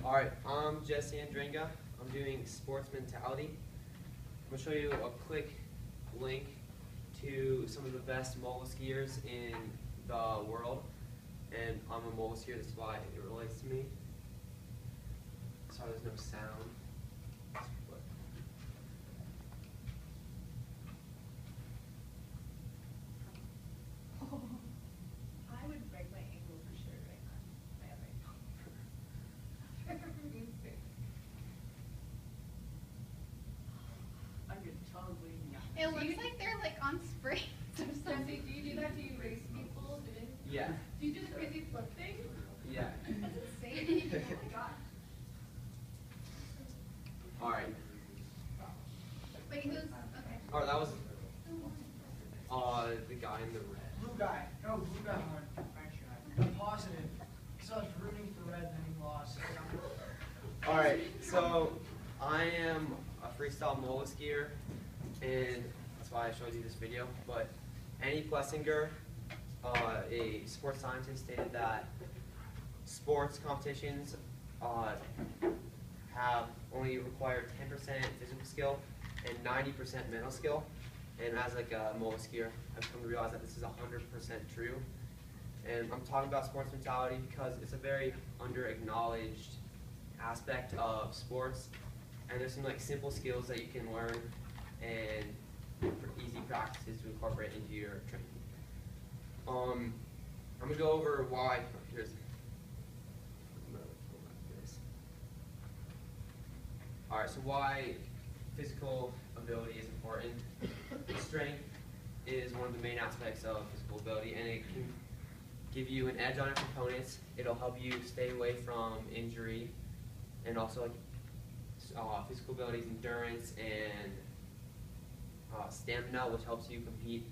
Alright, I'm Jesse Andringa. I'm doing sports mentality. I'm going to show you a quick link to some of the best mogul skiers in the world. And I'm a mogul skier, that's why it relates to me. Sorry, there's no sound. I would break my ankle for sure right now. My other ankle. I could totally. It looks like they're like on springs or something. Jesse, do you do that? Do you race people? Yeah. Do you do the crazy flip thing? Yeah. That's insane. Oh my god. Alright. Wait, who's okay? Alright, that was the guy in the red. Blue guy. No, blue guy won. I'm positive. Because I was rooting for red and then he lost. Alright, so I am a freestyle mogul skier, and that's why I showed you this video. But Annie Plessinger, a sports scientist, stated that sports competitions have only required 10% physical skill and 90% mental skill. And as like a mogul skier, I've come to realize that this is 100% true. And I'm talking about sports mentality because it's a very under-acknowledged aspect of sports. And there's some like simple skills that you can learn and easy practices to incorporate into your training. I'm gonna go over why. Alright, so why physical ability is important. Strength is one of the main aspects of physical ability, and it can give you an edge on your components. It'll help you stay away from injury, and also like physical abilities, endurance, and stamina, which helps you compete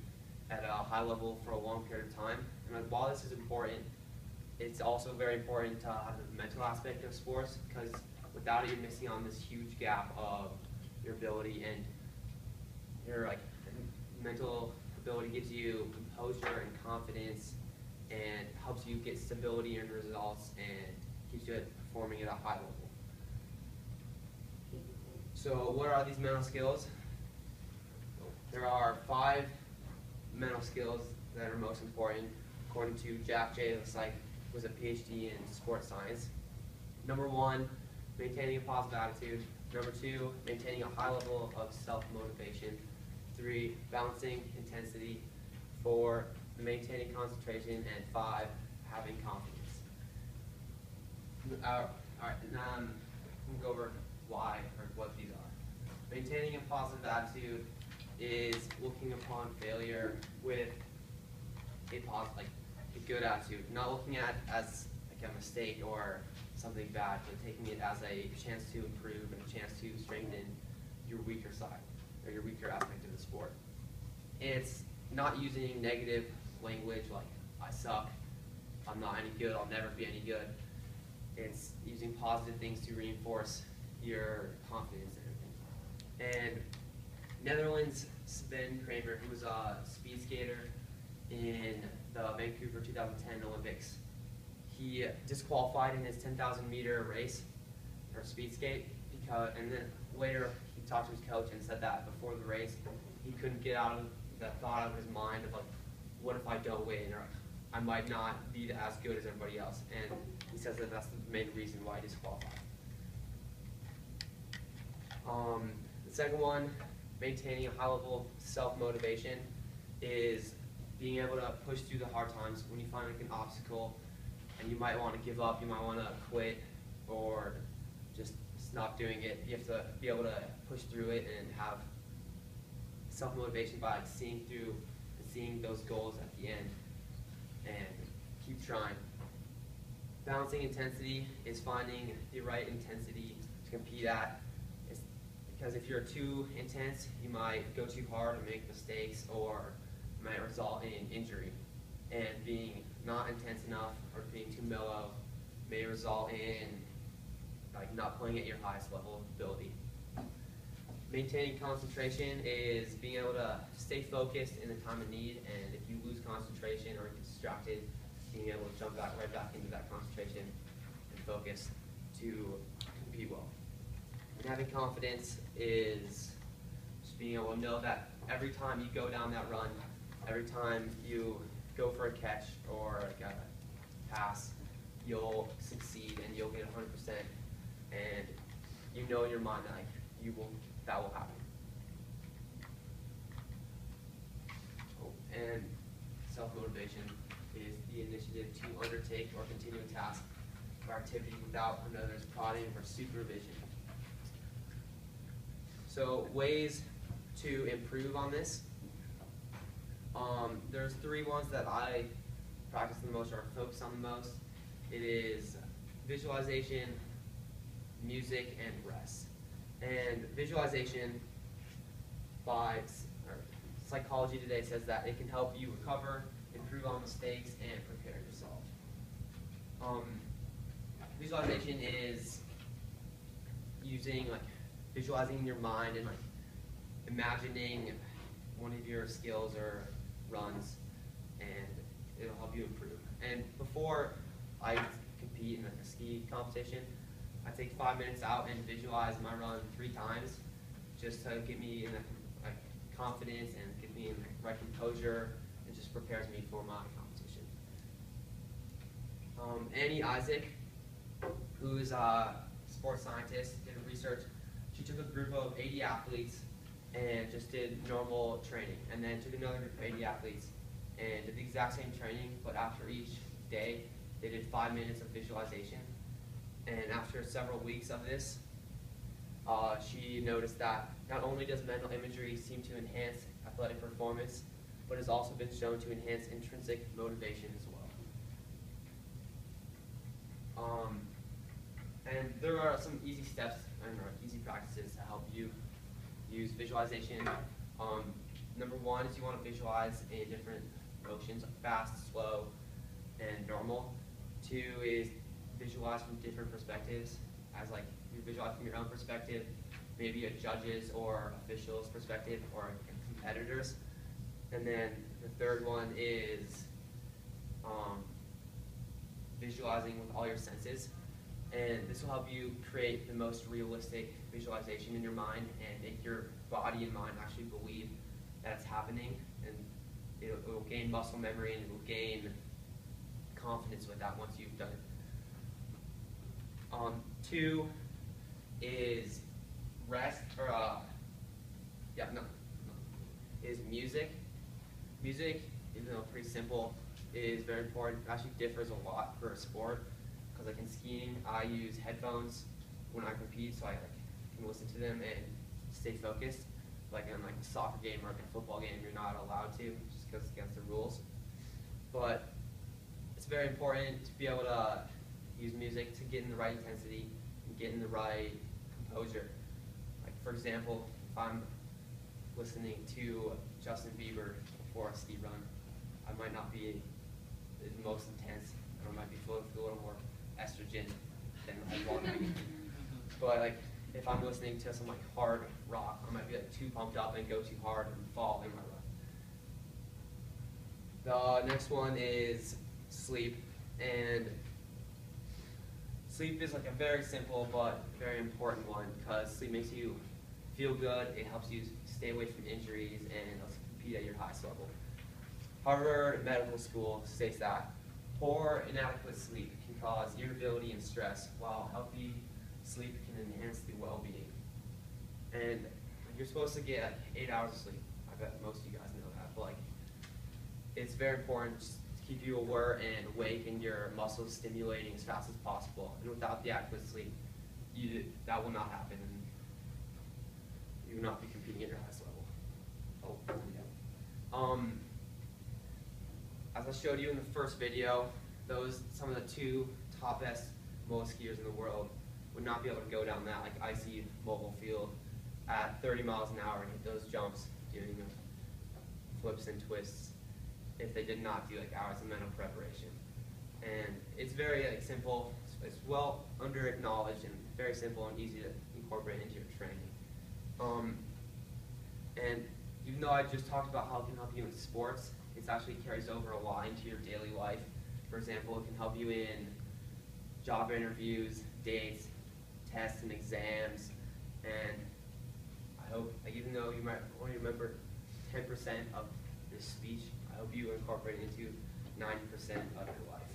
at a high level for a long period of time. And while this is important, it's also very important to have the mental aspect of sports, because without it, you're missing on this huge gap of your ability, and your mental ability gives you composure and confidence, and helps you get stability in results, and keeps you performing at a high level. So what are these mental skills? There are 5 mental skills that are most important, according to Jack J. Like was a PhD in sports science. Number 1, maintaining a positive attitude. Number 2, maintaining a high level of self-motivation. 3, balancing intensity. 4, maintaining concentration. And 5, having confidence. Alright, now I'm going to go over why or what these are. Maintaining a positive attitude is looking upon failure with a positive, a good attitude, not looking at it as like a mistake or something bad, but taking it as a chance to improve and a chance to strengthen your weaker side or your weaker aspect of the sport. It's not using negative language like I suck, I'm not any good, I'll never be any good. It's using positive things to reinforce your confidence and everything. And Netherlands' Sven Kramer, who was a speed skater in the Vancouver 2010 Olympics, he disqualified in his 10,000 meter race or speed skate and then later he talked to his coach and said that before the race he couldn't get out of that thought out of his mind of like, what if I don't win, or I might not be as good as everybody else. And he says that that's the main reason why he disqualified. The second one, maintaining a high level of self-motivation, is being able to push through the hard times when you find like an obstacle and you might want to give up, you might want to quit, or just stop doing it. You have to be able to push through it and have self-motivation by seeing through and seeing those goals at the end and keep trying. Balancing intensity is finding the right intensity to compete at. Because if you're too intense, you might go too hard and make mistakes, or might result in injury. And being not intense enough or being too mellow may result in not playing at your highest level of ability. Maintaining concentration is being able to stay focused in the time of need, and if you lose concentration or get distracted, being able to jump right back into that concentration and focus to compete well. And having confidence is just being able to know that every time you go down that run, every time you go for a catch or like a pass, you'll succeed and you'll get 100%, and you know in your mind that that will happen. Oh, and self-motivation is the initiative to undertake or continue a task or activity without another's prodding or supervision. So ways to improve on this. There's 3 ones that I practice the most or focus on the most. It is visualization, music, and rest. And visualization, by Psychology Today, says that it can help you recover, improve on mistakes, and prepare yourself. Visualization is using visualizing in your mind and imagining one of your skills or runs, and it'll help you improve. And before I compete in a ski competition, I take 5 minutes out and visualize my run 3 times, just to get me in confidence and get me in the right composure, and just prepares me for my competition. Annie Isaac, who's a sports scientist, did research. She took a group of 80 athletes and just did normal training, and then took another group of 80 athletes and did the exact same training, but after each day they did 5 minutes of visualization. And after several weeks of this, she noticed that not only does mental imagery seem to enhance athletic performance, but has also been shown to enhance intrinsic motivation as well. And there are some easy steps and easy practices to help you use visualization. Number 1 is you want to visualize in different motions, fast, slow, and normal. 2 is visualize from different perspectives, as you visualize from your own perspective, maybe a judge's or official's perspective, or a competitor's. And then the 3rd one is visualizing with all your senses. And this will help you create the most realistic visualization in your mind and make your body and mind actually believe that it's happening, and it will gain muscle memory and it will gain confidence with that once you've done it. 2 is rest, or is music. Music, even though pretty simple, is very important. It actually differs a lot for a sport, because in skiing, I use headphones when I compete, so I can listen to them and stay focused. In a soccer game or a football game, you're not allowed to, just because it's against the rules. But it's very important to be able to use music to get in the right intensity and get in the right composure. For example, if I'm listening to Justin Bieber before a ski run, I might not be the most intense, or I might be feeling a little more estrogen than I want to be. But if I'm listening to some hard rock, I might be too pumped up and go too hard and fall in my run. The next one is sleep. And sleep is a very simple but very important one, because sleep makes you feel good, it helps you stay away from injuries, and helps you compete at your highest level. Harvard Medical School states that poor, inadequate sleep can cause irritability and stress, while healthy sleep can enhance the well-being. And you're supposed to get 8 hours of sleep. I bet most of you guys know that, but it's very important to keep you alert and awake and your muscles stimulating as fast as possible. And without the adequate sleep, that will not happen, and you will not be competing at your highest level. Oh, yeah. As I showed you in the first video, some of the 2 top best moto skiers in the world would not be able to go down that icy mobile field at 30 miles an hour and hit those jumps doing flips and twists if they did not do hours of mental preparation. And it's very simple, it's well under acknowledged, and very simple and easy to incorporate into your training. And even though I just talked about how it can help you in sports, it actually carries over a lot into your daily life. For example, it can help you in job interviews, dates, tests and exams, and I hope, like, even though you might only remember 10% of this speech, I hope you incorporate it into 90% of your life.